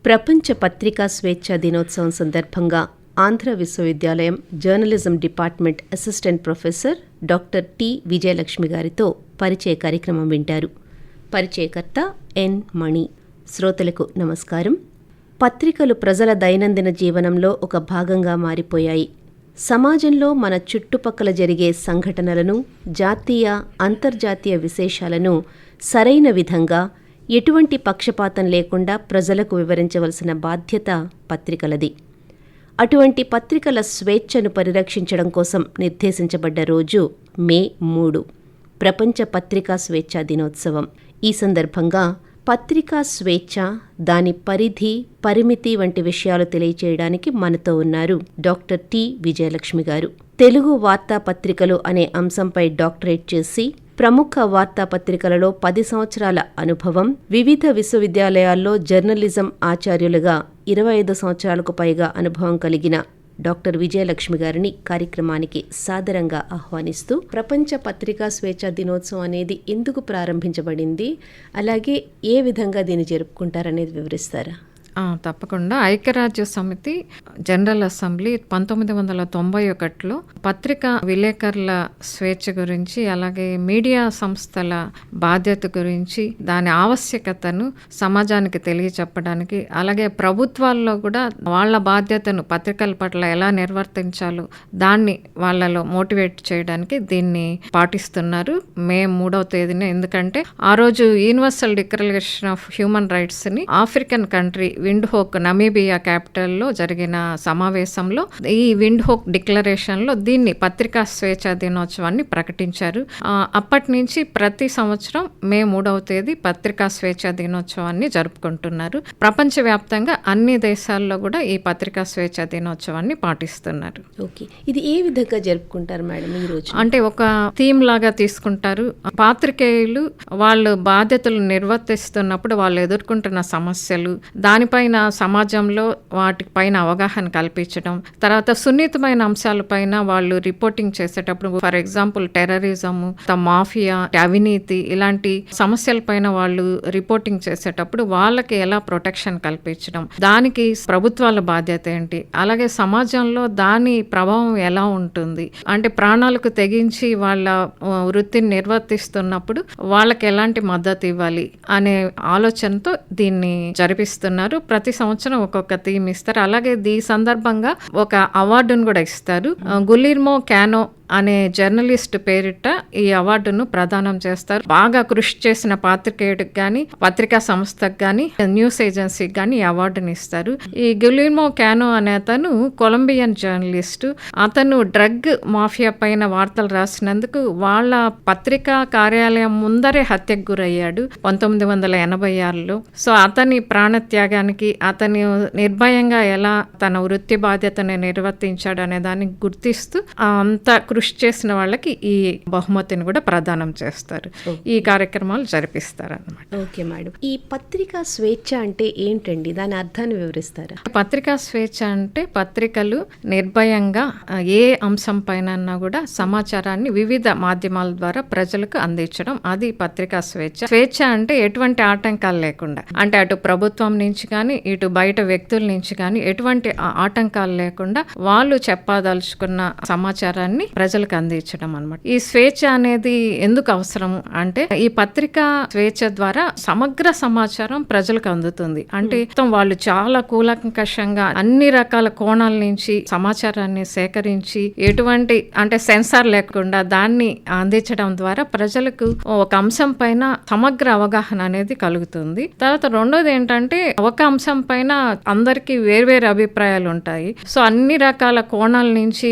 ప్రపంచ పత్రికా స్వేచ్ఛ దినోత్సవం సందర్భంగా ఆంధ్ర విశ్వవిద్యాలయం journalism department assistant professor doctor T Vijayalakshmi గారితో పరిచయ కార్యక్రమం వింటారు. పరిచయకర్త ఎన్ మణి. శ్రోతలకు నమస్కారం. పత్రికలు ప్రజల దైనందిన జీవనంలో ఒక భాగంగా మారిపోయాయి. సమాజంలో మన చుట్టుపక్కల జరిగే సంఘటనలను, జాతీయ, అంతర్జాతీయ విశేషాలను సరైన విధంగా ఎటువంటి పక్షపాతం లేకుండా ప్రజలకు వివరించవలసిన బాధ్యత పత్రికలది. అటువంటి పత్రికల స్వేచ్ఛను పరిరక్షించడం కోసం నిర్దేశించబడ్డ రోజు మే 3, ప్రపంచ పత్రికా స్వేచ్ఛా దినోత్సవం. ఈ సందర్భంగా పత్రికా స్వేచ్ఛ, దాని పరిధి, పరిమితి వంటి విషయాలు తెలియచేయడానికి మనతో ఉన్నారు డాక్టర్ టి విజయలక్ష్మి గారు. తెలుగు వార్తాపత్రికలు అనే అంశంపై డాక్టరేట్ చేసి ప్రముఖ వార్తాపత్రికలలో 10 సంవత్సరాల అనుభవం, వివిధ విశ్వవిద్యాలయాల్లో జర్నలిజం ఆచార్యులుగా 25 సంవత్సరాలకు పైగా అనుభవం కలిగిన డాక్టర్ విజయలక్ష్మి గారిని కార్యక్రమానికి సాదరంగా ఆహ్వానిస్తూ, ప్రపంచ పత్రికా స్వేచ్ఛ దినోత్సవం అనేది ఎందుకు ప్రారంభించబడింది, అలాగే ఏ విధంగా దీన్ని జరుపుకుంటారనేది వివరిస్తారా? తప్పకుండా. ఐక్యరాజ్య సమితి జనరల్ అసెంబ్లీ 1991లో పత్రికా విలేకరుల స్వేచ్ఛ గురించి, అలాగే మీడియా సంస్థల బాధ్యత గురించి, దాని ఆవశ్యకతను సమాజానికి తెలియచెప్పడానికి, అలాగే ప్రభుత్వాల్లో కూడా వాళ్ళ బాధ్యతను పత్రికల పట్ల ఎలా నిర్వర్తించాలో దాన్ని వాళ్ళలో మోటివేట్ చేయడానికి దీన్ని పాటిస్తున్నారు మే 3వ తేదీన. ఎందుకంటే ఆ రోజు యూనివర్సల్ డిక్లరేషన్ ఆఫ్ హ్యూమన్ రైట్స్ని ఆఫ్రికన్ కంట్రీ విండ్హోక్, నమీబియా క్యాపిటల్లో జరిగిన సమావేశంలో ఈ విండ్హోక్ డిక్లరేషన్లో దీన్ని పత్రికా స్వేచ్ఛ దినోత్సవాన్ని ప్రకటించారు. అప్పటి నుంచి ప్రతి సంవత్సరం మే 3వ తేదీ పత్రికా స్వేచ్ఛ దినోత్సవాన్ని జరుపుకుంటున్నారు. ప్రపంచవ్యాప్తంగా అన్ని దేశాల్లో కూడా ఈ పత్రికా స్వేచ్ఛ దినోత్సవాన్ని పాటిస్తున్నారు. ఓకే, ఇది ఏ విధంగా జరుపుకుంటారు మేడం ఈ రోజు? అంటే ఒక థీమ్ లాగా తీసుకుంటారు. పాత్రికేయులు వాళ్ళు బాధ్యతలు నిర్వర్తిస్తున్నప్పుడు వాళ్ళు ఎదుర్కొంటున్న సమస్యలు, దానిపైన సమాజంలో వాటిపైన అవగాహన కల్పించడం, తర్వాత సున్నితమైన అంశాలపైన వాళ్ళు రిపోర్టింగ్ చేసేటప్పుడు, ఫర్ ఎగ్జాంపుల్ టెర్రరిజం, మాఫియా, అవినీతి, ఇలాంటి సమస్యలపైన వాళ్ళు రిపోర్టింగ్ చేసేటప్పుడు వాళ్ళకి ఎలా ప్రొటెక్షన్ కల్పించడం, దానికి ప్రభుత్వాల బాధ్యత ఏంటి, అలాగే సమాజంలో దాని ప్రభావం ఎలా ఉంటుంది, అంటే ప్రాణాలకు తెగించి వాళ్ళ వృత్తిని నిర్వర్తిస్తున్నప్పుడు వాళ్ళకి ఎలాంటి మద్దతు ఇవ్వాలి అనే ఆలోచనతో దీన్ని జరిపిస్తున్నారు. ప్రతి సంవత్సరం ఒక్కొక్క థీమ్ ఇస్తారు. అలాగే ఈ సందర్భంగా ఒక అవార్డును కూడా ఇస్తారు. గులిర్మో క్యానో అనే జర్నలిస్ట్ పేరిట ఈ అవార్డును ప్రదానం చేస్తారు. బాగా కృషి చేసిన పాత్రికేయుడికి కానీ, పత్రికా సంస్థకు కానీ, న్యూస్ ఏజెన్సీకి కానీ ఈ అవార్డుని ఇస్తారు. ఈ గులిర్మో క్యానో అనే అతను కొలంబియన్ జర్నలిస్టు. అతను డ్రగ్ మాఫియా పైన వార్తలు రాసినందుకు వాళ్ళ పత్రికా కార్యాలయం ముందరే హత్యకు గురయ్యాడు 1986లో. సో అతని ప్రాణత్యాగానికి, అతని నిర్భయంగా ఎలా తన వృత్తి బాధ్యతను నిర్వర్తించాడు అనే దాన్ని గుర్తిస్తూ అంత కృషి చేసిన వాళ్ళకి ఈ బహుమతిని కూడా ప్రదానం చేస్తారు. ఈ కార్యక్రమాలు జరిపిస్తారు అన్నమాట. ఓకే మేడం, ఈ పత్రికా స్వేచ్ఛ అంటే ఏంటండి, దాని అర్థాన్ని వివరిస్తారా? పత్రికా స్వేచ్ఛ అంటే పత్రికలు నిర్భయంగా ఏ అంశం పైన కూడా సమాచారాన్ని వివిధ మాధ్యమాల ద్వారా ప్రజలకు అందించడం, అది పత్రికా స్వేచ్ఛ. స్వేచ్ఛ అంటే ఎటువంటి ఆటంకాలు లేకుండా, అంటే అటు ప్రభుత్వం నుంచి కానీ, ఇటు బయట వ్యక్తుల నుంచి కానీ ఎటువంటి ఆటంకాలు లేకుండా వాళ్ళు చెప్పదలుచుకున్న సమాచారాన్ని ప్రజలకు అందించడం అన్నమాట. ఈ స్వేచ్ఛ అనేది ఎందుకు అవసరం అంటే, ఈ పత్రికా స్వేచ్ఛ ద్వారా సమగ్ర సమాచారం ప్రజలకు అందుతుంది. అంటే వాళ్ళు చాలా కూలంకషంగా అన్ని రకాల కోణాల నుంచి సమాచారాన్ని సేకరించి ఎటువంటి అంటే సెన్సార్ లేకుండా దాన్ని అందించడం ద్వారా ప్రజలకు ఒక అంశం పైన సమగ్ర అవగాహన అనేది కలుగుతుంది. తర్వాత రెండోది ఏంటంటే, ఒక అంశం పైన అందరికీ వేర్వేరు అభిప్రాయాలు ఉంటాయి. సో అన్ని రకాల కోణాల నుంచి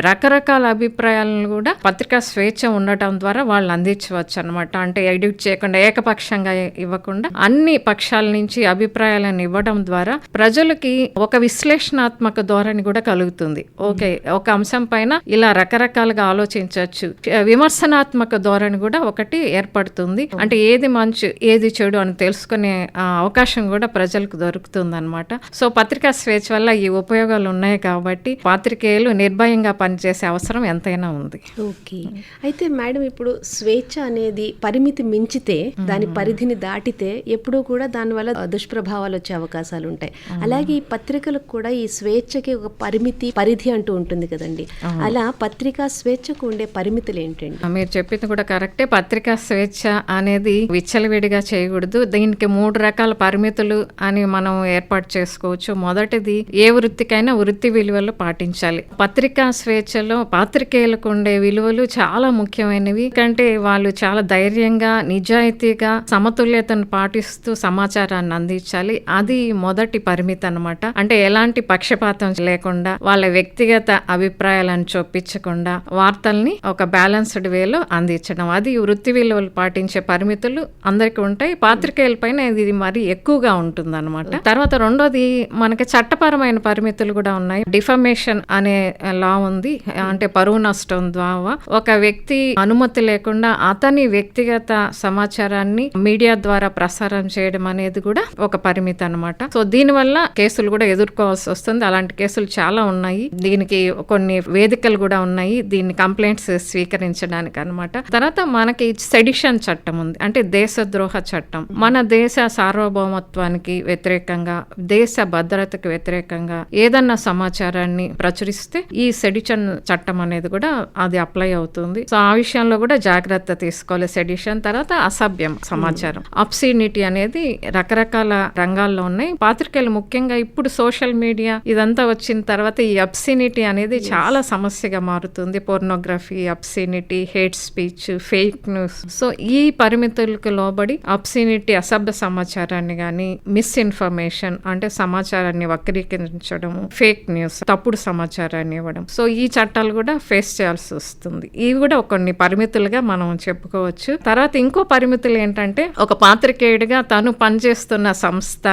రకరకాల అభిప్రాయాలను కూడా పత్రికా స్వేచ్ఛ ఉండటం ద్వారా వాళ్ళు అందించవచ్చు అనమాట. అంటే ఎడిట్ చేయకుండా, ఏకపక్షంగా ఇవ్వకుండా అన్ని పక్షాల నుంచి అభిప్రాయాలను ఇవ్వడం ద్వారా ప్రజలకి ఒక విశ్లేషణాత్మక ధోరణి కూడా కలుగుతుంది. ఓకే, ఒక అంశం పైన ఇలా రకరకాలుగా ఆలోచించవచ్చు, విమర్శనాత్మక ధోరణి కూడా ఒకటి ఏర్పడుతుంది. అంటే ఏది మంచి ఏది చెడు అని తెలుసుకునే అవకాశం కూడా ప్రజలకు దొరుకుతుంది అనమాట. సో పత్రికా స్వేచ్ఛ వల్ల ఈ ఉపయోగాలు ఉన్నాయి కాబట్టి పాత్రికేయులు నిర్భయంగా పనిచేసే అవసరం ఎంతైనా ఎంతైనా ఉంది. ఓకే. అయితే మేడం, ఇప్పుడు స్వేచ్ఛ అనేది పరిమితి మించితే, దాని పరిధిని దాటితే ఎప్పుడూ కూడా దానివల్ల దుష్ప్రభావాలు వచ్చే అవకాశాలు ఉంటాయి. అలాగే ఈ పత్రికలకు కూడా ఈ స్వేచ్ఛకి ఒక పరిధి అంటూ ఉంటుంది కదండి. అలా పత్రికా స్వేచ్ఛకు ఉండే పరిమితులు ఏంటండి? మీరు చెప్పింది కూడా కరెక్టే. పత్రికా స్వేచ్ఛ అనేది విచ్చలవిడిగా చేయకూడదు. దీనికి 3 రకాల పరిమితులు అని మనం ఏర్పాటు చేసుకోవచ్చు. మొదటిది, ఏ వృత్తికైనా వృత్తి విలువలు పాటించాలి. పత్రికా స్వేచ్ఛలో పాత్రికేయులకు ఉండే విలువలు చాలా ముఖ్యమైనవి. ఎందుకంటే వాళ్ళు చాలా ధైర్యంగా, నిజాయితీగా, సమతుల్యతను పాటిస్తూ సమాచారాన్ని అందించాలి. అది మొదటి పరిమితి అన్నమాట. అంటే ఎలాంటి పక్షపాతం లేకుండా, వాళ్ళ వ్యక్తిగత అభిప్రాయాలను చొప్పించకుండా వార్తల్ని ఒక బ్యాలెన్స్డ్ వేలో అందించడం, అది వృత్తి విలువలు పాటించే పరిమితులు అందరికీ ఉంటాయి. పాత్రికేయుల పైన ఇది మరి ఎక్కువగా ఉంటుంది అనమాట. తర్వాత రెండోది, మనకి చట్టపరమైన పరిమితులు కూడా ఉన్నాయి. డిఫమేషన్ అనే లా ఉంది. అంటే పరువు నష్టం ద్వారా ఒక వ్యక్తి అనుమతి లేకుండా అతని వ్యక్తిగత సమాచారాన్ని మీడియా ద్వారా ప్రసారం చేయడం అనేది కూడా ఒక పరిమితి అన్నమాట. సో దీనివల్ల కేసులు కూడా ఎదుర్కోవాల్సి వస్తుంది. అలాంటి కేసులు చాలా ఉన్నాయి. దీనికి కొన్ని వేదికలు కూడా ఉన్నాయి, దీన్ని కంప్లైంట్స్ స్వీకరించడానికి అన్నమాట. తర్వాత మనకి సెడిషన్ చట్టం ఉంది. అంటే దేశద్రోహ చట్టం. మన దేశ సార్వభౌమత్వానికి వ్యతిరేకంగా, దేశ భద్రతకు వ్యతిరేకంగా ఏదన్నా సమాచారాన్ని ప్రచురిస్తే ఈ సెడిషన్ చట్టం అనేది కూడా అది అప్లై అవుతుంది. సో ఆ విషయంలో కూడా జాగ్రత్త తీసుకోవాలి. సెడిషన్. తర్వాత అసభ్యం సమాచారం, అబ్సీనిటీ అనేది రకరకాల రంగాల్లో ఉన్నాయి. పాత్రికేయులు ముఖ్యంగా ఇప్పుడు సోషల్ మీడియా ఇదంతా వచ్చిన తర్వాత ఈ అబ్సీనిటీ అనేది చాలా సమస్యగా మారుతుంది. Pornography, obscenity, hate speech, fake news. So ఈ పరిమితులకు లోబడి అబ్సీనిటీ, అసభ్య సమాచారాన్ని కానీ, మిస్ఇన్ఫర్మేషన్ అంటే సమాచారాన్ని వక్రీకరించడం, ఫేక్ న్యూస్, తప్పుడు సమాచారాన్ని ఇవ్వడం, సో ఈ చట్టాలు కూడా ఫేస్ చేయాల్సి వస్తుంది. ఇవి కూడా కొన్ని పరిమితులుగా మనం చెప్పుకోవచ్చు. తర్వాత ఇంకో పరిమితులు ఏంటంటే, ఒక పాత్రికేయుడిగా తను పనిచేస్తున్న సంస్థ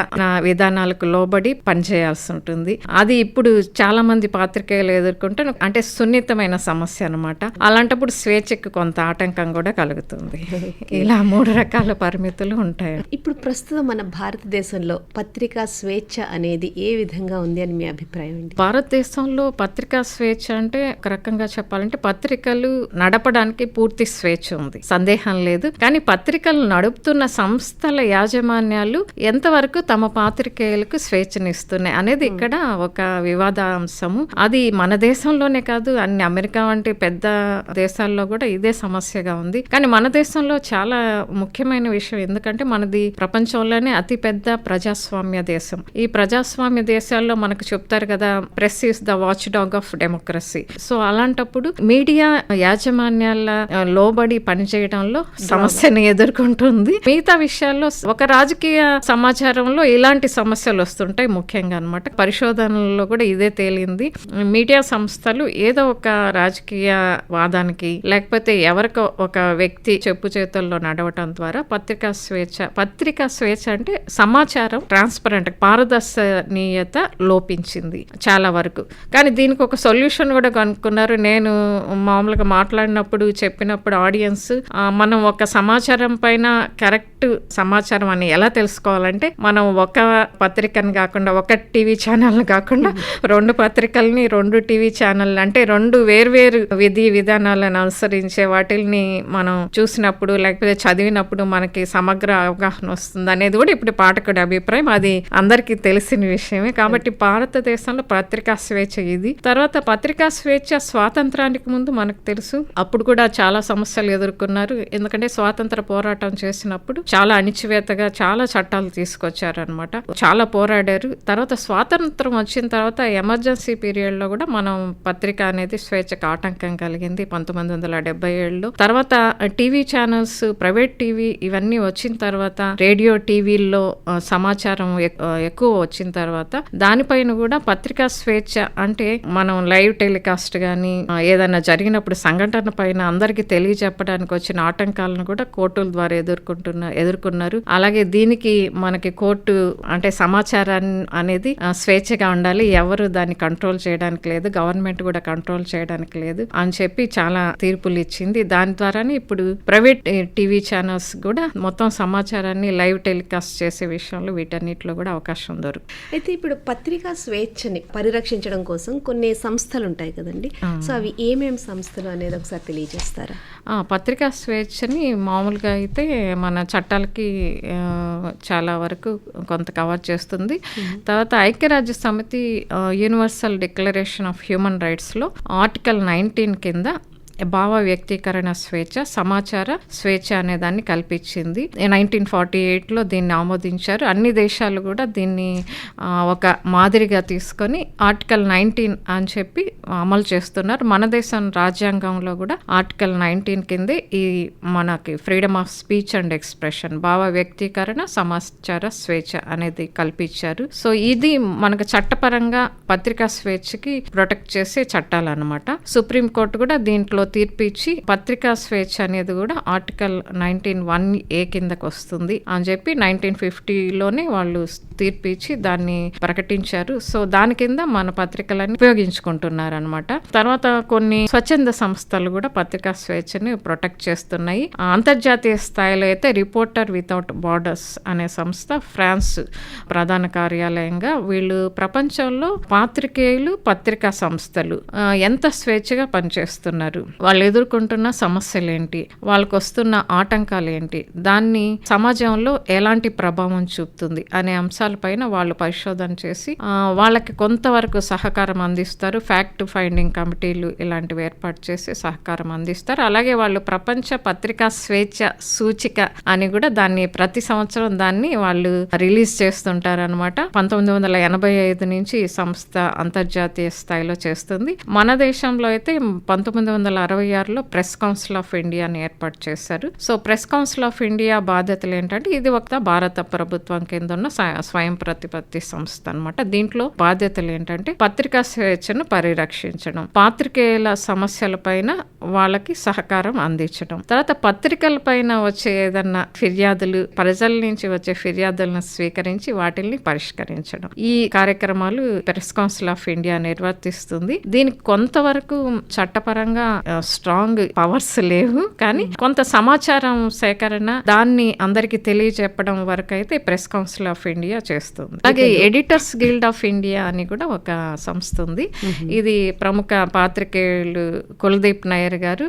విధానాలకు లోబడి పనిచేయాల్సి ఉంటుంది. అది ఇప్పుడు చాలా మంది పాత్రికేయులు ఎదుర్కొంటే అంటే సున్నితమైన సమస్య అన్నమాట. అలాంటప్పుడు స్వేచ్ఛకు కొంత ఆటంకం కూడా కలుగుతుంది. ఇలా 3 రకాల పరిమితులు ఉంటాయి. ఇప్పుడు ప్రస్తుతం మన భారతదేశంలో పత్రికా స్వేచ్ఛ అనేది ఏ విధంగా ఉంది అని మీ అభిప్రాయం అండి? భారతదేశంలో పత్రికా స్వేచ్ఛ అంటే ఒక రకంగా చెప్పాలంటే పత్రికలు నడపడానికి పూర్తి స్వేచ్ఛ ఉంది, సందేహం లేదు. కానీ పత్రికలు నడుపుతున్న సంస్థల యాజమాన్యాలు ఎంతవరకు తమ పాత్రికేయులకు స్వేచ్ఛనిస్తున్నాయి అనేది ఇక్కడ ఒక వివాదాంశము. అది మన దేశంలోనే కాదు, అన్ని అమెరికా వంటి పెద్ద దేశాల్లో కూడా ఇదే సమస్యగా ఉంది. కానీ మన దేశంలో చాలా ముఖ్యమైన విషయం, ఎందుకంటే మనది ప్రపంచంలోనే అతి పెద్ద ప్రజాస్వామ్య దేశం. ఈ ప్రజాస్వామ్య దేశాల్లో మనకు చెప్తారు కదా, press is the watch dog of democracy. So అలాంటప్పుడు మీడియా యాజమాన్యాల లోబడి పనిచేయడంలో సమస్యను ఎదుర్కొంటుంది. మిగతా విషయాల్లో ఒక రాజకీయ సమాచారంలో ఇలాంటి సమస్యలు వస్తుంటాయి ముఖ్యంగా అన్నమాట. పరిశోధనల్లో కూడా ఇదే తేలింది. మీడియా సంస్థలు ఏదో ఒక రాజకీయ వాదానికి లేకపోతే ఎవరికో ఒక వ్యక్తి చెప్పు చేతుల్లో నడవటం ద్వారా పత్రికా స్వేచ్ఛ అంటే సమాచారం ట్రాన్స్పరెంట్, పారదర్శనీయత లోపించింది చాలా వరకు. కానీ దీనికి ఒక సొల్యూషన్ కూడా కనుక్కున్నారు. నేను మామూలుగా మాట్లాడినప్పుడు చెప్పినప్పుడు ఆడియన్స్, మనం ఒక సమాచారం పైన కరెక్ట్ సమాచారం అని ఎలా తెలుసుకోవాలంటే, మనం ఒక పత్రికని కాకుండా, ఒక టీవీ ఛానల్ కాకుండా 2 పత్రికల్ని, 2 టీవీ ఛానల్ అంటే 2 వేర్వేరు విధి విధానాలను అనుసరించే వాటిని మనం చూసినప్పుడు లేకపోతే చదివినప్పుడు మనకి సమగ్ర అవగాహన వస్తుంది అనేది కూడా ఇప్పుడు పాఠకుడి అభిప్రాయం. అది అందరికీ తెలిసిన విషయమే. కాబట్టి భారతదేశంలో పత్రికా స్వేచ్ఛ ఇది. తర్వాత పత్రికా స్వేచ్ఛ స్వాతంత్రానికి ముందు మనకు తెలుసు, అప్పుడు కూడా చాలా సమస్యలు ఎదుర్కొన్నారు. ఎందుకంటే స్వాతంత్ర పోరాటం చేసినప్పుడు చాలా అణిచివేతగా చాలా చట్టాలు తీసుకొచ్చారనమాట, చాలా పోరాడారు. తర్వాత స్వాతంత్రం వచ్చిన తర్వాత ఎమర్జెన్సీ పీరియడ్ లో కూడా మనం పత్రిక అనేది స్వేచ్ఛకు ఆటంకం కలిగింది 1977లో. తర్వాత టీవీ ఛానల్స్, ప్రైవేట్ టీవీ ఇవన్నీ వచ్చిన తర్వాత, రేడియో టీవీల్లో సమాచారం ఎక్కువ వచ్చిన తర్వాత దానిపైన కూడా పత్రికా స్వేచ్ఛ అంటే మనం లైవ్ టెలికాస్ట్ కానీ ఏదైనా జరిగినప్పుడు సంఘటన పైన అందరికీ తెలియజెప్పడానికి వచ్చిన ఆటంకాలను కూడా కోర్టుల ద్వారా ఎదుర్కొన్నారు. అలాగే దీనికి మనకి కోర్టు అంటే సమాచారాన్ని అనేది స్వేచ్ఛగా ఉండాలి, ఎవరు దాన్ని కంట్రోల్ చేయడానికి లేదు, గవర్నమెంట్ కూడా కంట్రోల్ చేయడానికి లేదు అని చెప్పి చాలా తీర్పులు ఇచ్చింది. దాని ద్వారానే ఇప్పుడు ప్రైవేట్ టీవీ ఛానల్స్ కూడా మొత్తం సమాచారాన్ని లైవ్ టెలికాస్ట్ చేసే విషయంలో వీటన్నిటిలో కూడా అవకాశం దొరుకుతుంది. అయితే ఇప్పుడు పత్రికా స్వేచ్ఛని పరిరక్షించడం కోసం కొన్ని సంస్థలు ఉంటాయి కదండి, సో అవి ఏమేం సంస్థలు అనేది ఒకసారి తెలియజేస్తారా? పత్రికా స్వేచ్ఛని మామూలుగా అయితే మన చట్టాలకి చాలా వరకు కొంత కవర్ చేస్తుంది. తర్వాత ఐక్యరాజ్య సమితి యూనివర్సల్ డిక్లరేషన్ ఆఫ్ హ్యూమన్ రైట్స్లో ఆర్టికల్ 19 కింద భావ వ్యక్తీకరణ స్వేచ్ఛ, సమాచార స్వేచ్ఛ అనే దాన్ని కల్పించింది. 1948లో దీన్ని ఆమోదించారు. అన్ని దేశాలు కూడా దీన్ని ఒక మాదిరిగా తీసుకొని ఆర్టికల్ 19 అని చెప్పి అమలు చేస్తున్నారు. మన దేశం రాజ్యాంగంలో కూడా ఆర్టికల్ 19 కిందే ఈ మనకి freedom of speech and expression, భావ వ్యక్తీకరణ, సమాచార స్వేచ్ఛ అనేది కల్పించారు. సో ఇది మనకు చట్టపరంగా పత్రికా స్వేచ్ఛకి ప్రొటెక్ట్ చేసే చట్టాలు అన్నమాట. సుప్రీంకోర్టు కూడా దీంట్లో తీర్పు ఇచ్చి పత్రికా స్వేచ్ఛ అనేది కూడా ఆర్టికల్ 19(1)(a) కిందకు వస్తుంది అని చెప్పి 1950లోనే వాళ్ళు తీర్పు ఇచ్చి దాన్ని ప్రకటించారు. సో దాని కింద మన పత్రికలని ఉపయోగించుకుంటున్నారు అనమాట. తర్వాత కొన్ని స్వచ్ఛంద సంస్థలు కూడా పత్రికా స్వేచ్ఛని ప్రొటెక్ట్ చేస్తున్నాయి. అంతర్జాతీయ స్థాయిలో అయితే రిపోర్టర్ వితౌట్ బార్డర్స్ అనే సంస్థ ఫ్రాన్స్ ప్రధాన కార్యాలయంగా వీళ్ళు ప్రపంచంలో పాత్రికేయులు, పత్రికా సంస్థలు ఎంత స్వేచ్ఛగా పనిచేస్తున్నారు, వాళ్ళు ఎదుర్కొంటున్న సమస్యలు ఏంటి, వాళ్ళకు వస్తున్న ఆటంకాలు ఏంటి, దాన్ని సమాజంలో ఎలాంటి ప్రభావం చూపుతుంది అనే అంశాలపైన వాళ్ళు పరిశోధన చేసి వాళ్ళకి కొంతవరకు సహకారం అందిస్తారు. ఫ్యాక్ట్ ఫైండింగ్ కమిటీలు ఇలాంటివి ఏర్పాటు చేసి సహకారం అందిస్తారు. అలాగే వాళ్ళు ప్రపంచ పత్రికా స్వేచ్ఛ సూచిక అని కూడా దాన్ని ప్రతి సంవత్సరం దాన్ని వాళ్ళు రిలీజ్ చేస్తుంటారు అనమాట. 1985 నుంచి ఈ సంస్థ అంతర్జాతీయ స్థాయిలో చేస్తుంది. మన దేశంలో అయితే 1966లో ప్రెస్ కౌన్సిల్ ఆఫ్ ఇండియాని ఏర్పాటు చేశారు. So press council of India బాధ్యతలు ఏంటంటే ఇది ఒక భారత ప్రభుత్వం కింద ఉన్న స్వయం ప్రతిపత్తి సంస్థ అనమాట. దీంట్లో బాధ్యతలు ఏంటంటే పత్రికా స్వేచ్ఛను పరిరక్షించడం, పాత్రికేయుల సమస్యల పైన వాళ్ళకి సహకారం అందించడం, తర్వాత పత్రికల పైన వచ్చే ఏదన్నా ఫిర్యాదులు, ప్రజల నుంచి వచ్చే ఫిర్యాదులను స్వీకరించి వాటిల్ని పరిష్కరించడం. ఈ కార్యక్రమాలు ప్రెస్ కౌన్సిల్ ఆఫ్ ఇండియా నిర్వర్తిస్తుంది. దీనికి కొంతవరకు చట్టపరంగా స్ట్రాంగ్ పవర్స్ లేవు, కానీ కొంత సమాచారం సేకరణ, దాన్ని అందరికి తెలియజెప్పడం వరకు అయితే ప్రెస్ కౌన్సిల్ ఆఫ్ ఇండియా చేస్తుంది. అలాగే ఎడిటర్స్ గిల్డ్ ఆఫ్ ఇండియా అని కూడా ఒక సంస్థ ఉంది. ఇది ప్రముఖ పాత్రికేయులు కుల్దీప్ నయ్యర్ గారు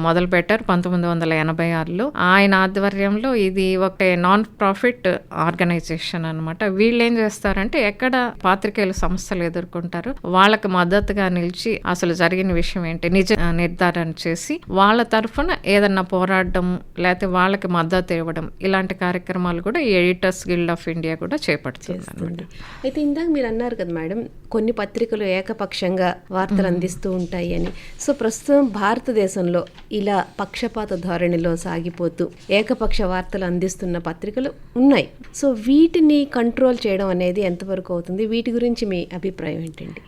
మొదలు పెట్టారు 1986లో. ఆయన ఆధ్వర్యంలో ఇది ఒక నాన్ ప్రాఫిట్ ఆర్గనైజేషన్ అనమాట. వీళ్ళు ఏం చేస్తారంటే ఎక్కడ పాత్రికేయుల సమస్యలు ఎదుర్కొంటారో వాళ్ళకి మద్దతుగా నిలిచి అసలు జరిగిన విషయం ఏంటి నిజ నిర్ధారణ చేసి వాళ్ళ తరఫున ఏదన్నా పోరాడడం, లేకపోతే వాళ్ళకి మద్దతు ఇవ్వడం, ఇలాంటి కార్యక్రమాలు కూడా ఈ ఎడిటర్స్ గిల్డ్ ఆఫ్ ఇండియా కూడా చేపడుతుంది. అయితే ఇందాక మీరు అన్నారు కదా మేడం, కొన్ని పత్రికలు ఏకపక్షంగా వార్తలు అందిస్తూ ఉంటాయి అని. సో ప్రస్తుతం భారతదేశంలో ఇలా పక్షపాత ధోరణిలో సాగిపోతూ ఏకపక్ష వార్తలు అందిస్తున్న పత్రికలు ఉన్నాయి. సో వీటిని కంట్రోల్ చేయడం అనేది ఎంతవరకు అవుతుంది? వీటి గురించి మీ అభిప్రాయం ఏంటండి?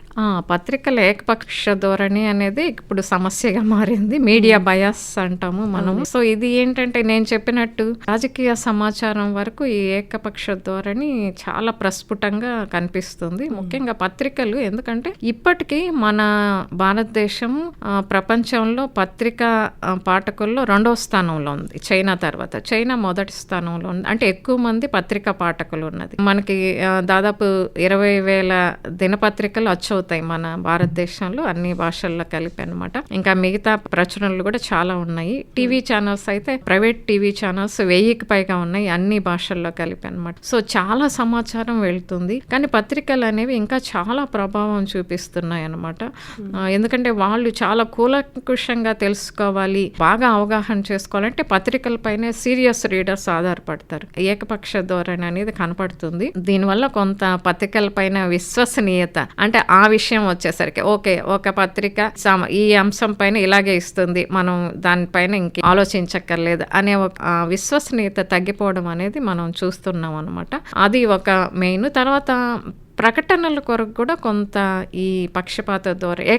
పత్రికల ఏకపక్ష ధోరణి అనేది ఇప్పుడు సమస్యగా మారింది. మీడియా బయాస్ అంటాము మనము. సో ఇది ఏంటంటే నేను చెప్పినట్టు రాజకీయ సమాచారం వరకు ఈ ఏకపక్ష ధోరణి చాలా ప్రస్ఫుటంగా కనిపిస్తుంది, ముఖ్యంగా పత్రికలు. ఎందుకంటే ఇప్పటికీ మన భారతదేశం ప్రపంచంలో పత్రికా పాఠకుల్లో 2వ స్థానంలో ఉంది, చైనా తర్వాత. చైనా మొదటి స్థానంలో ఉంది, అంటే ఎక్కువ మంది పత్రికా పాఠకులు ఉన్నది. మనకి దాదాపు 20,000 దినపత్రికలు వచ్చవుతాయి మన భారతదేశంలో, అన్ని భాషల్లో కలిపి అనమాట. ఇంకా మిగతా ప్రచురణలు కూడా చాలా ఉన్నాయి. టీవీ ఛానల్స్ అయితే ప్రైవేట్ టీవీ ఛానల్స్ 1000కి పైగా ఉన్నాయి, అన్ని భాషల్లో కలిపి అనమాట. సో చాలా సమాచారం వెళ్తుంది, కానీ పత్రికలు అనేవి ఇంకా చాలా ప్రభావం చూపిస్తున్నాయి అనమాట. ఎందుకంటే వాళ్ళు చాలా కూలంకుషంగా తెలుసుకోవాలి, బాగా అవగాహన చేసుకోవాలంటే పత్రికల పైనే సీరియస్ రీడర్స్ ఆధారపడతారు. ఏకపక్ష ధోరణి అనేది కనపడుతుంది. దీనివల్ల కొంత పత్రికల పైన విశ్వసనీయత, అంటే ఆ విషయం వచ్చేసరికి ఓకే ఒక పత్రిక ఈ అంశం పైన ఇలాగే ఇస్తుంది, మనం దానిపైన ఇంక ఆలోచించక్కర్లేదు అనే ఒక విశ్వసనీయత తగ్గిపోవడం అనేది మనం చూస్తున్నాం అనమాట. అది ఒక మెయిన్. తర్వాత ప్రకటనల కొరకు కూడా కొంత ఈ పక్షపాత ధోరణి,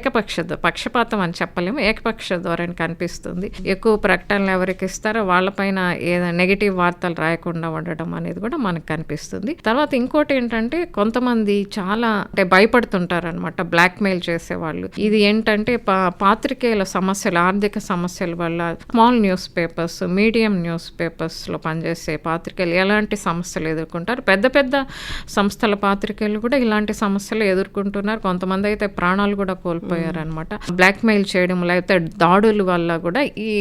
పక్షపాతం అని చెప్పలేము, ఏకపక్ష ధోరణి కనిపిస్తుంది. ఎక్కువ ప్రకటనలు ఎవరికి ఇస్తారో వాళ్ళపైన ఏదైనా నెగిటివ్ వార్తలు రాయకుండా ఉండడం అనేది కూడా మనకు కనిపిస్తుంది. తర్వాత ఇంకోటి ఏంటంటే కొంతమంది చాలా భయపడుతుంటారు అనమాట, బ్లాక్మెయిల్ చేసేవాళ్ళు. ఇది ఏంటంటే పాత్రికేయుల సమస్యలు, ఆర్థిక సమస్యల వల్ల small newspapers, medium news పేపర్స్లో పనిచేసే పాత్రికేయులు ఎలాంటి సమస్యలు ఎదుర్కొంటారు. పెద్ద పెద్ద సంస్థల పాత్రికేయులు కూడా ఇలాంటి సమస్యలు ఎదుర్కొంటున్నారు. కొంతమంది అయితే ప్రాణాలు కూడా కోల్పోయారనమాట. బ్లాక్ మెయిల్ చేయడం లేకపోతే దాడుల వల్ల కూడా ఈ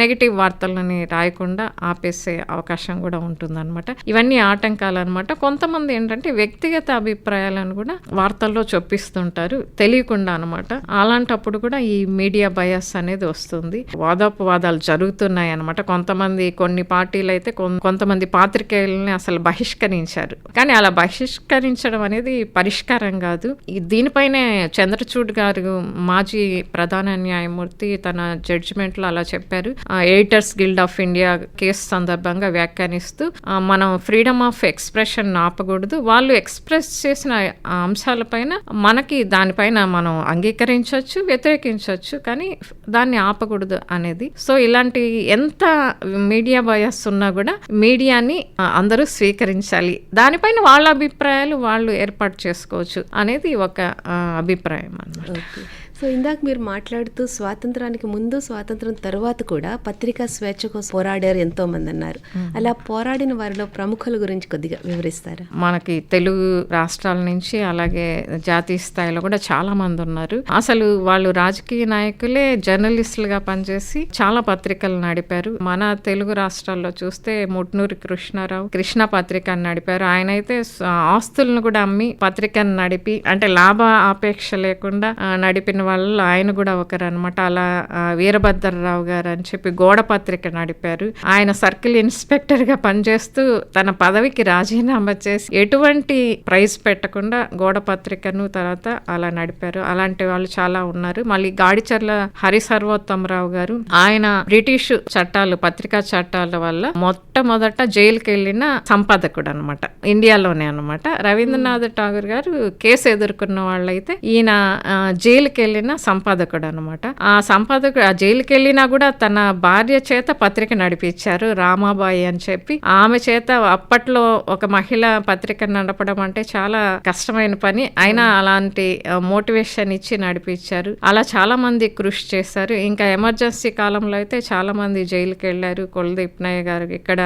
నెగిటివ్ వార్తలని రాయకుండా ఆపేసే అవకాశం కూడా ఉంటుందన్నమాట. ఇవన్నీ ఆటంకాలు అనమాట. కొంతమంది ఏంటంటే వ్యక్తిగత అభిప్రాయాలను కూడా వార్తల్లో చొప్పిస్తుంటారు తెలియకుండా అనమాట. అలాంటప్పుడు కూడా ఈ మీడియా బయాస్ అనేది వస్తుంది. వాదోపవాదాలు జరుగుతున్నాయి అనమాట. కొంతమంది కొన్ని పార్టీలు అయితే కొంతమంది పాత్రికేయులని అసలు బహిష్కరించారు. కానీ అలా బహిష్కరించడం అనేది పరిష్కారం కాదు. దీనిపైనే చంద్రచూడ్ గారు మాజీ ప్రధాన న్యాయమూర్తి తన జడ్జిమెంట్లో అలా చెప్పారు. Editors guild of India case సందర్భంగా వ్యాఖ్యానిస్తూ మనం ఫ్రీడమ్ ఆఫ్ ఎక్స్ప్రెషన్ ఆపకూడదు. వాళ్ళు ఎక్స్ప్రెస్ చేసిన అంశాలపైన మనకి దానిపైన మనం అంగీకరించవచ్చు, వ్యతిరేకించవచ్చు, కానీ దాన్ని ఆపకూడదు అనేది. సో ఇలాంటి ఎంత మీడియా బయాస్ ఉన్నా కూడా మీడియాని అందరూ స్వీకరించాలి. దానిపైన వాళ్ళ అభిప్రాయాలు వాళ్ళు ఏర్పాటు చేసుకోవచ్చు అనేది ఒక అభిప్రాయం అన్నమాట. సో ఇందాక మీరు మాట్లాడుతూ స్వాతంత్రానికి ముందు స్వాతంత్రం తర్వాత కూడా పత్రికా స్వేచ్ఛ కోసం పోరాడారు ఎంతో మంది అన్నారు. అలా పోరాడిన వారిలో ప్రముఖుల గురించి కొద్దిగా వివరిస్తారా? మనకి తెలుగు రాష్ట్రాల నుంచి అలాగే జాతీయ స్థాయిలో కూడా చాలా మంది ఉన్నారు. అసలు వాళ్ళు రాజకీయ నాయకులే జర్నలిస్టులుగా పనిచేసి చాలా పత్రికలు నడిపారు. మన తెలుగు రాష్ట్రాల్లో చూస్తే ముట్నూరి కృష్ణారావు కృష్ణ పత్రికను నడిపారు. ఆయన అయితే ఆస్తులను కూడా అమ్మి పత్రికను నడిపి అంటే లాభ ఆపేక్ష లేకుండా నడిపిన వాళ్ళు ఆయన కూడా ఒకరు అనమాట. అలా వీరభద్రరావు గారు అని చెప్పి గోడ పత్రిక నడిపారు. ఆయన సర్కిల్ ఇన్స్పెక్టర్ గా పనిచేస్తూ తన పదవికి రాజీనామా చేసి ఎటువంటి ప్రైజ్ పెట్టకుండా గోడ పత్రికను తర్వాత అలా నడిపారు. అలాంటి వాళ్ళు చాలా ఉన్నారు. మళ్ళీ గాడిచర్ల హరి సర్వోత్తమరావు గారు, ఆయన బ్రిటిష్ చట్టాలు పత్రికా చట్టాల వల్ల మొట్టమొదట జైలుకి వెళ్ళిన సంపాదకుడు అనమాట, ఇండియాలోనే అనమాట. రవీంద్రనాథ్ ఠాగూర్ గారు కేసు ఎదుర్కొన్న వాళ్ళైతే ఈయన జైలుకి వెళ్ళిన సంపాదకుడు అనమాట. ఆ సంపాదకుడు ఆ జైలుకి వెళ్ళినా కూడా తన భార్య చేత పత్రిక నడిపించారు, రామాబాయి అని చెప్పి. ఆమె చేత అప్పట్లో ఒక మహిళ పత్రిక నడపడం అంటే చాలా కష్టమైన పని. అయినా అలాంటి మోటివేషన్ ఇచ్చి నడిపించారు. అలా చాలా మంది కృషి చేశారు. ఇంకా ఎమర్జెన్సీ కాలంలో అయితే చాలా మంది జైలుకి వెళ్ళారు. కులదీప్ నాయక్ గారు, ఇక్కడ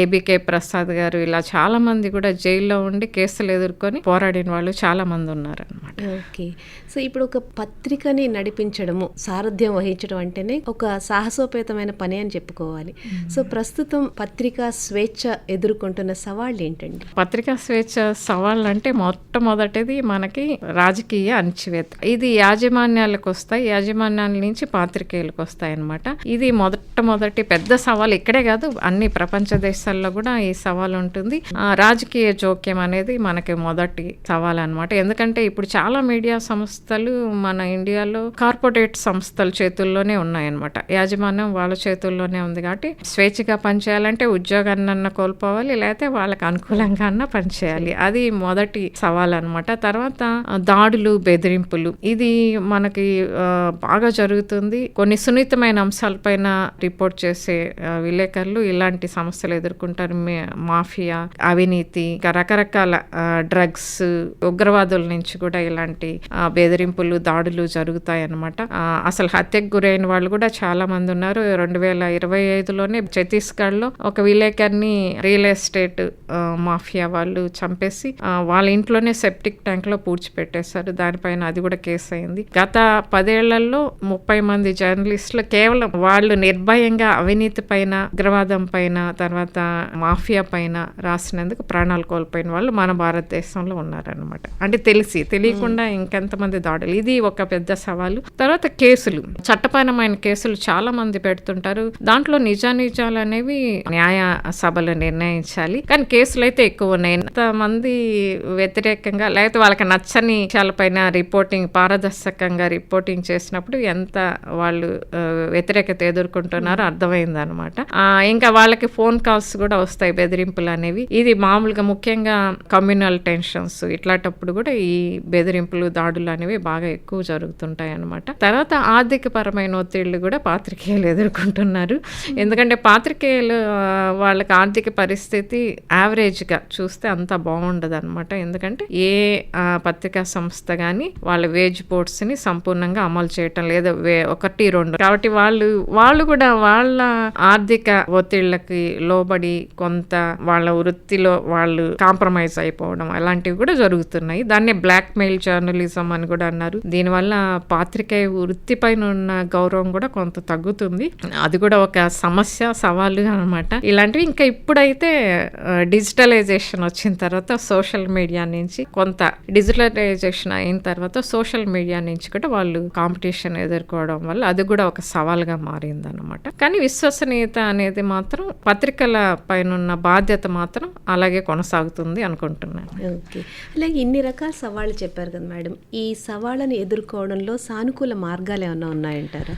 ఏబికే ప్రసాద్ గారు, ఇలా చాలా మంది కూడా జైల్లో ఉండి కేసులు ఎదుర్కొని పోరాడిన వాళ్ళు చాలా మంది ఉన్నారు అనమాట. ఓకే. సో ఇప్పుడు ఒక పత్రికని నడిపించడము, సారథ్యం వహించడం అంటేనే ఒక సాహసోపేతమైన పని అని చెప్పుకోవాలి. సో ప్రస్తుతం పత్రికా స్వేచ్ఛ ఎదుర్కొంటున్న సవాళ్ళు ఏంటండి? పత్రికా స్వేచ్ఛ సవాళ్ళు అంటే మొట్టమొదటిది మనకి రాజకీయ అణచివేత. ఇది యాజమాన్యాలకు వస్తాయి, యాజమాన్యాల నుంచి పాత్రికేయులకు వస్తాయి అనమాట. ఇది మొట్టమొదటి పెద్ద సవాల్. ఇక్కడే కాదు, అన్ని ప్రపంచ దేశాల్లో కూడా ఈ సవాల్ ఉంటుంది. రాజకీయ జోక్యం అనేది మనకి మొదటి సవాల్ అనమాట. ఎందుకంటే ఇప్పుడు చాలా మీడియా సంస్థలు మన ఇండియాలో కార్పొరేట్ సంస్థల చేతుల్లోనే ఉన్నాయన్నమాట. యాజమాన్యం వాళ్ళ చేతుల్లోనే ఉంది కాబట్టి స్వేచ్ఛగా పనిచేయాలంటే ఉద్యోగాన్ని కోల్పోవాలి, లేకపోతే వాళ్ళకి అనుకూలంగా పనిచేయాలి. అది మొదటి సవాల్ అనమాట. తర్వాత దాడులు, బెదిరింపులు, ఇది మనకి బాగా జరుగుతుంది. కొన్ని సున్నితమైన అంశాలపైన రిపోర్ట్ చేసే విలేకరులు ఇలాంటి సమస్యలు ఎదుర్కొంటారు. మాఫియా, అవినీతి, రకరకాల డ్రగ్స్, ఉగ్రవాదుల నుంచి కూడా ఇలాంటి బెదిరింపులు, దాడులు జరుగుతాయి అన్నమాట. అసలు హత్యకు గురైన వాళ్ళు కూడా చాలా మంది ఉన్నారు. 2025లోనే ఛత్తీస్గఢ్ లో ఒక విలేకర్ని రియల్ ఎస్టేట్ మాఫియా వాళ్ళు చంపేసి వాళ్ళ ఇంట్లోనే సెప్టిక్ ట్యాంక్ లో పూడ్చిపెట్టేశారు. దానిపైన అది కూడా కేసు అయింది. గత 10 ఏళ్లలో 30 మంది జర్నలిస్టులు కేవలం వాళ్ళు నిర్భయంగా అవినీతి పైన, ఉగ్రవాదం పైన, తర్వాత మాఫియా పైన రాసినందుకు ప్రాణాలు కోల్పోయిన వాళ్ళు మన భారతదేశంలో ఉన్నారనమాట. అంటే తెలియకుండా ఇంకెంతమంది దాడులు, ఇది ఒక పెద్ద సవాలు. తర్వాత కేసులు, చట్టపరమైన కేసులు చాలా మంది పెడుతుంటారు. దాంట్లో నిజానిజాలు అనేవి న్యాయ సభలు నిర్ణయించాలి, కానీ కేసులు అయితే ఎక్కువ ఉన్నాయి. ఎంతమంది వ్యతిరేకంగా లేకపోతే వాళ్ళకి నచ్చని విషయాలపైన రిపోర్టింగ్, పారదర్శకంగా రిపోర్టింగ్ చేసినప్పుడు ఎంత వాళ్ళు వ్యతిరేకత ఎదుర్కొంటున్నారో అర్థమైంది అనమాట. ఇంకా వాళ్ళకి ఫోన్ కాల్స్ కూడా వస్తాయి, బెదిరింపులు అనేవి. ఇది మామూలుగా ముఖ్యంగా కమ్యూనల్ టెన్షన్స్ ఇట్లాంటప్పుడు కూడా ఈ బెదిరింపులు, దాడులు అనేవి బాగా ఎక్కువ జరుగుతుంటాయి అన్నమాట. తర్వాత ఆర్థిక పరమైన ఒత్తిళ్లు కూడా పాత్రికేయులు ఎదుర్కొంటున్నారు. ఎందుకంటే పాత్రికేయులు వాళ్ళకి ఆర్థిక పరిస్థితి యావరేజ్గా చూస్తే అంత బాగుండదు అనమాట. ఎందుకంటే ఏ పత్రికా సంస్థ కానీ వాళ్ళ వేజ్ బోర్డ్స్ని సంపూర్ణంగా అమలు చేయటం లేదా 1-2 కాబట్టి వాళ్ళు కూడా వాళ్ళ ఆర్థిక ఒత్తిళ్లకి లోబడి కొంత వాళ్ళ వృత్తిలో వాళ్ళు కాంప్రమైజ్ అయిపోవడం అలాంటివి కూడా జరుగుతున్నాయి. దాన్నే బ్లాక్ మెయిల్ జర్నలిజం అని కూడా అన్నారు. దీనివల్ల పాత్రికేయ వృత్తి పైన ఉన్న గౌరవం కూడా కొంత తగ్గుతుంది. అది కూడా ఒక సమస్య, సవాలు అనమాట. ఇలాంటివి ఇంకా ఇప్పుడైతే డిజిటలైజేషన్ వచ్చిన తర్వాత సోషల్ మీడియా నుంచి కొంత డిజిటలైజేషన్ అయిన తర్వాత సోషల్ మీడియా నుంచి కూడా వాళ్ళు కాంపిటీషన్ ఎదుర్కోవడం వల్ల అది కూడా ఒక సవాల్గా మారింది అనమాట. కానీ విశ్వసనీయత అనేది మాత్రం పత్రికల పైన ఉన్న బాధ్యత మాత్రం అలాగే కొనసాగుతుంది అనుకుంటున్నాను. ఓకే, అలాగే ఇన్ని రకాల సవాళ్ళు చెప్పారు కదా మేడం, ఈ సవాళ్ళని ఎదుర్కోవడంలో సానుకూల మార్గాలు ఏమైనా ఉన్నాయంటారా?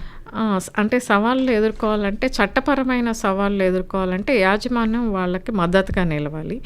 అంటే సవాళ్ళు ఎదుర్కోవాలంటే, చట్టపరమైన సవాళ్ళు ఎదుర్కోవాలంటే యాజమాన్యం వాళ్ళకి మద్దతుగా నిలవాలి.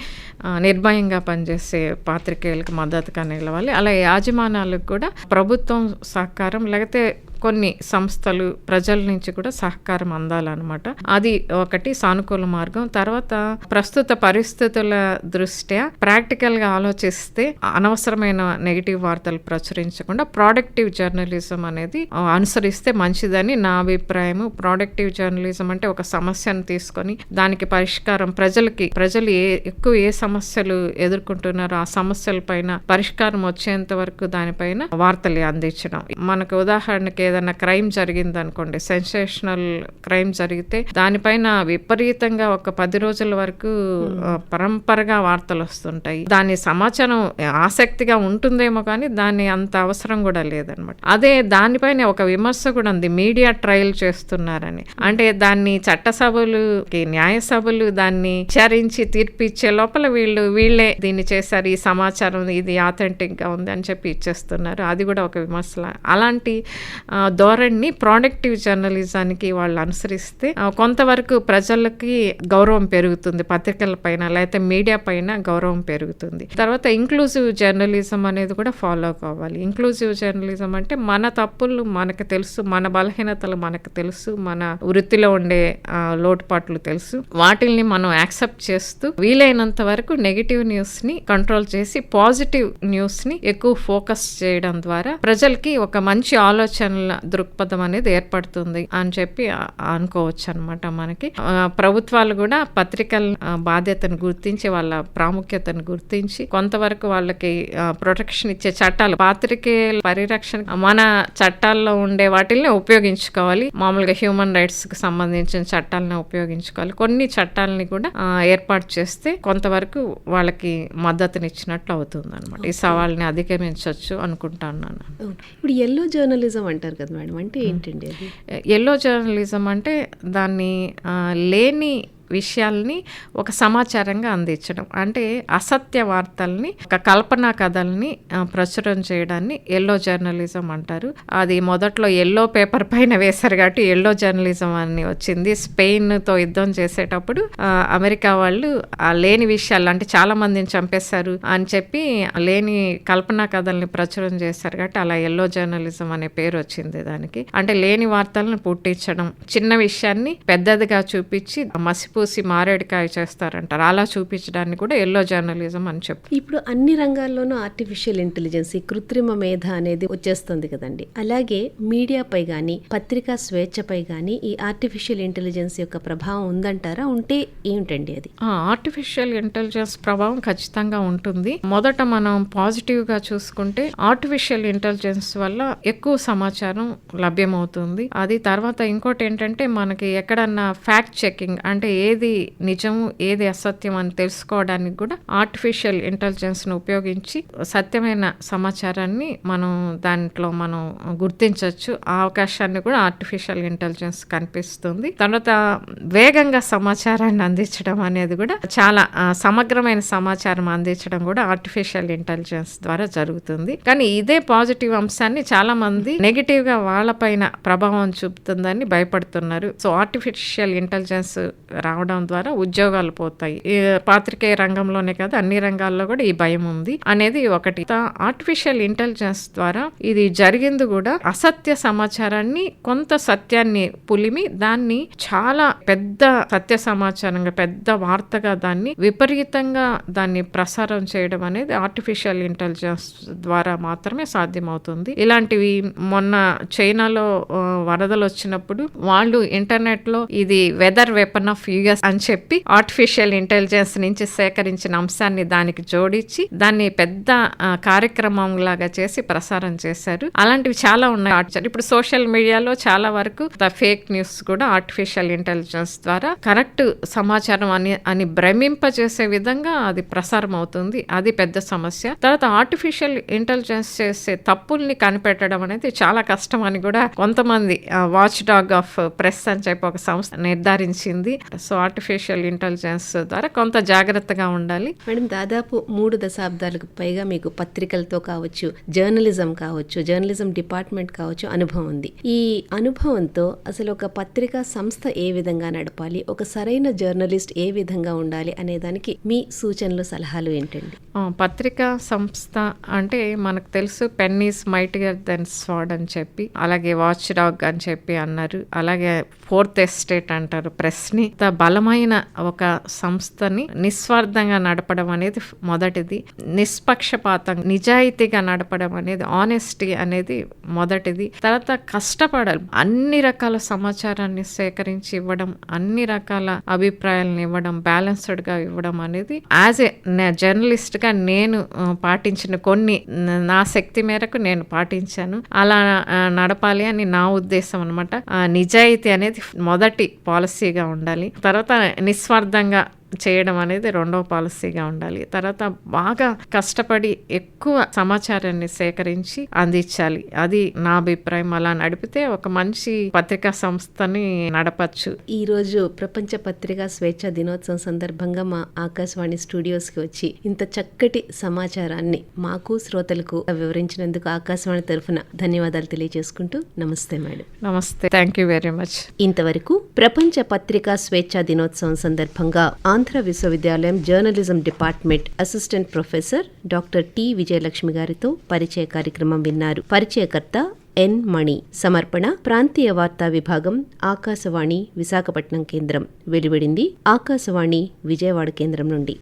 నిర్భయంగా పనిచేసే పాత్రికేయులకు మద్దతుగా నిలవాలి. అలా యాజమాన్యాలకు కూడా ప్రభుత్వం సహకారం లేకపోతే కొన్ని సంస్థలు ప్రజల నుంచి కూడా సహకారం అందాలన్నమాట. అది ఒకటి సానుకూల మార్గం. తర్వాత ప్రస్తుత పరిస్థితుల దృష్ట్యా ప్రాక్టికల్గా ఆలోచిస్తే అనవసరమైన నెగిటివ్ వార్తలు ప్రచురించకుండా ప్రొడక్టివ్ జర్నలిజం అనేది అనుసరిస్తే మంచిదని నా అభిప్రాయము. ప్రొడక్టివ్ జర్నలిజం అంటే ఒక సమస్యను తీసుకొని దానికి పరిష్కారం ప్రజలు ఎక్కువ ఏ సమస్యలు ఎదుర్కొంటున్నారో ఆ సమస్యల పైన పరిష్కారం వచ్చేంత వరకు దానిపైన వార్తలు అందించడం. మనకు ఉదాహరణకి ఏదైనా క్రైమ్ జరిగింది అనుకోండి, సెన్సేషనల్ క్రైమ్ జరిగితే దానిపైన విపరీతంగా ఒక 10 రోజుల వరకు పరంపరగా వార్తలు వస్తుంటాయి. దాని సమాచారం ఆసక్తిగా ఉంటుందేమో కానీ దాని అంత అవసరం కూడా లేదనమాట. అదే దానిపైన ఒక విమర్శ కూడా ఉంది, మీడియా ట్రయల్ చేస్తున్నారని. అంటే దాన్ని చట్టసభలు, న్యాయ సభలు దాన్ని విచారించి తీర్పిచ్చే లోపల వీళ్ళే దీన్ని చేశారు, ఈ సమాచారం ఇది ఆథెంటిక్ గా ఉంది అని చెప్పి ఇచ్చేస్తున్నారు. అది కూడా ఒక విమర్శ. అలాంటి ధోరణిని ప్రొడక్టివ్ జర్నలిజానికి వాళ్ళు అనుసరిస్తే కొంతవరకు ప్రజలకి గౌరవం పెరుగుతుంది, పత్రికల పైన లేకపోతే మీడియా పైన గౌరవం పెరుగుతుంది. తర్వాత ఇంక్లూజివ్ జర్నలిజం అనేది కూడా ఫాలో కావాలి. ఇంక్లూజివ్ జర్నలిజం అంటే మన తప్పులు మనకు తెలుసు, మన బలహీనతలు మనకు తెలుసు, మన వృత్తిలో ఉండే లోటుపాట్లు తెలుసు, వాటిల్ని మనం యాక్సెప్ట్ చేస్తూ వీలైనంత వరకు నెగిటివ్ న్యూస్ ని కంట్రోల్ చేసి పాజిటివ్ న్యూస్ ని ఎక్కువ ఫోకస్ చేయడం ద్వారా ప్రజలకి ఒక మంచి ఆలోచనల దృక్పథం అనేది ఏర్పడుతుంది అని చెప్పి అనుకోవచ్చు అనమాట. మనకి ప్రభుత్వాలు కూడా పత్రికల బాధ్యతను గుర్తించి వాళ్ళ ప్రాముఖ్యతను గుర్తించి కొంతవరకు వాళ్ళకి ప్రొటెక్షన్ ఇచ్చే చట్టాలు, పాత్రికేయుల పరిరక్షణ మన చట్టాల్లో ఉండే వాటిల్ని ఉపయోగించుకోవాలి. మామూలుగా హ్యూమన్ రైట్స్ కి సంబంధించిన చట్టాలను ఉపయోగించుకోవాలి. కొన్ని చట్టాలని కూడా ఏర్పాటు చేస్తే కొంతవరకు వాళ్ళకి మద్దతునిచ్చినట్లు అవుతుంది అనమాట. ఈ సవాళ్ళని అధిగమించవచ్చు అనుకుంటున్నాను. ఇప్పుడు ఎల్లో జర్నలిజం అంటారు కదా మేడం, అంటే ఏంటండి అది? ఎల్లో జర్నలిజం అంటే దాన్ని లేని విషయాల్ని ఒక సమాచారంగా అందించడం. అంటే అసత్య వార్తల్ని, ఒక కల్పనా కథల్ని ప్రచురం చేయడాన్ని ఎల్లో జర్నలిజం అంటారు. అది మొదట్లో ఎల్లో పేపర్ పైన వేశారు కాబట్టి ఎల్లో జర్నలిజం అని వచ్చింది. స్పెయిన్తో యుద్ధం చేసేటప్పుడు అమెరికా వాళ్ళు లేని విషయాలు, అంటే చాలా మందిని చంపేశారు అని చెప్పి లేని కల్పనా కథల్ని ప్రచురం చేశారు కాబట్టి అలా ఎల్లో జర్నలిజం అనే పేరు వచ్చింది దానికి. అంటే లేని వార్తలను పుట్టించడం, చిన్న విషయాన్ని పెద్దదిగా చూపించి మసిపూసి మారేడుకాయ చేస్తారంటారు, అలా చూపించడాన్ని కూడా ఎల్లో జర్నలిజం అని చెప్పి. ఇప్పుడు అన్ని రంగాల్లోనూ ఆర్టిఫిషియల్ ఇంటెలిజెన్స్, కృత్రిమ మేధ అనేది వచ్చేస్తుంది కదండి. అలాగే మీడియాపై కానీ పత్రికా స్వేచ్ఛపై కానీ ఈ ఆర్టిఫిషియల్ ఇంటెలిజెన్స్ యొక్క ప్రభావం ఉందంటారా? ఉంటే ఏమిటండి అది? ఆర్టిఫిషియల్ ఇంటెలిజెన్స్ ప్రభావం ఖచ్చితంగా ఉంటుంది. మొదట మనం పాజిటివ్ గా చూసుకుంటే ఆర్టిఫిషియల్ ఇంటెలిజెన్స్ వల్ల ఎక్కువ సమాచారం లభ్యమవుతుంది. అది తర్వాత ఇంకోటి ఏంటంటే మనకి ఎక్కడన్నా ఫ్యాక్ట్ చెకింగ్, అంటే ఏది నిజము ఏది అసత్యం అని తెలుసుకోవడానికి కూడా ఆర్టిఫిషియల్ ఇంటెలిజెన్స్ ను ఉపయోగించి సత్యమైన సమాచారాన్ని దాంట్లో మనం గుర్తించవచ్చు. ఆ అవకాశాన్ని కూడా ఆర్టిఫిషియల్ ఇంటెలిజెన్స్ కనిపిస్తుంది. తర్వాత వేగంగా సమాచారాన్ని అందించడం అనేది కూడా, చాలా సమగ్రమైన సమాచారం అందించడం కూడా ఆర్టిఫిషియల్ ఇంటెలిజెన్స్ ద్వారా జరుగుతుంది. కానీ ఇదే పాజిటివ్ అంశాన్ని చాలా మంది నెగిటివ్ గా వాళ్ళపైన ప్రభావం చూపుతుందని భయపడుతున్నారు. సో ఆర్టిఫిషియల్ ఇంటెలిజెన్స్ రావడం రావడం ద్వారా ఉద్యోగాలు పోతాయి. ఈ పాత్రికేయ రంగంలోనే కాదు, అన్ని రంగాల్లో కూడా ఈ భయం ఉంది అనేది ఒకటి. ఆర్టిఫిషియల్ ఇంటెలిజెన్స్ ద్వారా ఇది జరిగింది కూడా అసత్య సమాచారాన్ని కొంత సత్యాన్ని పులిమి దాన్ని చాలా పెద్ద సత్య సమాచారంగా, పెద్ద వార్తగా దాన్ని విపరీతంగా దాన్ని ప్రసారం చేయడం అనేది ఆర్టిఫిషియల్ ఇంటెలిజెన్స్ ద్వారా మాత్రమే సాధ్యమవుతుంది. ఇలాంటివి మొన్న చైనాలో వరదలు వచ్చినప్పుడు వాళ్ళు ఇంటర్నెట్ లో ఇది వెదర్ వెపన్ ఆఫ్ యుఎస్ అని చెప్పి ఆర్టిఫిషియల్ ఇంటెలిజెన్స్ నుంచి సేకరించిన అంశాన్ని దానికి జోడించి దాన్ని పెద్ద కార్యక్రమం లాగా చేసి ప్రసారం చేశారు. అలాంటివి చాలా ఉన్నాయి. ఇప్పుడు సోషల్ మీడియాలో చాలా వరకు ఫేక్ న్యూస్ కూడా ఆర్టిఫిషియల్ ఇంటెలిజెన్స్ ద్వారా కరెక్ట్ సమాచారం అని భ్రమింపజేసే విధంగా అది ప్రసారం అవుతుంది. అది పెద్ద సమస్య. తర్వాత ఆర్టిఫిషియల్ ఇంటెలిజెన్స్ చేసే తప్పుల్ని కనిపెట్టడం అనేది చాలా కష్టం అని కూడా కొంతమంది వాచ్ డాగ్ ఆఫ్ ప్రెస్ అని చెప్పి ఒక సంస్థ నిర్ధారించింది. సో ఆర్టిఫిషియల్ ఇంటెలిజెన్స్ ద్వారా కొంత జాగ్రత్తగా ఉండాలి. మేడం, దాదాపు 3 దశాబ్దాలకు పైగా మీకు పత్రికలతో కావచ్చు, జర్నలిజం కావచ్చు, జర్నలిజం డిపార్ట్మెంట్ కావచ్చు అనుభవం ఉంది. ఈ అనుభవంతో అసలు ఒక పత్రికా సంస్థ ఏ విధంగా నడపాలి, ఒక సరైన జర్నలిస్ట్ ఏ విధంగా ఉండాలి అనే దానికి మీ సూచనలు, సలహాలు ఏంటండి? పత్రికా సంస్థ అంటే మనకు తెలుసు, pen is mightier than sword అని చెప్పి, అలాగే వాచ్ డాగ్ అని చెప్పి అన్నారు. అలాగే ఫోర్త్ ఎస్టేట్ అంటారు ప్రెస్ ని. బలమైన ఒక సంస్థని నిస్వార్థంగా నడపడం అనేది మొదటిది. నిష్పక్షపాతంగా నిజాయితీగా నడపడం అనేది, ఆనెస్టీ అనేది మొదటిది. తర్వాత కష్టపడాలి. అన్ని రకాల సమాచారాన్ని సేకరించి ఇవ్వడం, అన్ని రకాల అభిప్రాయాలను ఇవ్వడం, బ్యాలెన్స్డ్ గా ఇవ్వడం అనేది యాజ్ ఏ జర్నలిస్ట్ గా నేను పాటించిన కొన్ని, నా శక్తి మేరకు నేను పాటించాను. అలా నడపాలి అని నా ఉద్దేశం అన్నమాట. నిజాయితీ అనేది మొదటి పాలసీగా ఉండాలి. తర్వాత నిస్వార్థంగా చేయడం అనేది రెండవ పాలసీగా ఉండాలి. తర్వాత బాగా కష్టపడి ఎక్కువ సమాచారాన్ని సేకరించి అందించాలి. అది నా అభిప్రాయం. అలా నడిపితే ఒక మంచి పత్రికా సంస్థని నడపచ్చు. ఈ రోజు ప్రపంచ పత్రికా స్వేచ్ఛ దినోత్సవం సందర్భంగా మా ఆకాశవాణి స్టూడియోస్ కి వచ్చి ఇంత చక్కటి సమాచారాన్ని మాకు, శ్రోతలకు వివరించినందుకు ఆకాశవాణి తరఫున ధన్యవాదాలు తెలియజేసుకుంటూ నమస్తే మేడం. నమస్తే, థ్యాంక్ యూ వెరీ మచ్. ఇంతవరకు ప్రపంచ పత్రికా స్వేచ్ఛ దినోత్సవం సందర్భంగా ఆంధ్ర విశ్వవిద్యాలయం journalism department assistant professor doctor T Vijayalakshmi గారితో పరిచయ కార్యక్రమం విన్నారు. పరిచయకర్త ఎన్ మణి. సమర్పణ ప్రాంతీయ వార్తా విభాగం, ఆకాశవాణి విశాఖపట్నం కేంద్రం. వెలువడింది ఆకాశవాణి విజయవాడ కేంద్రం నుండి.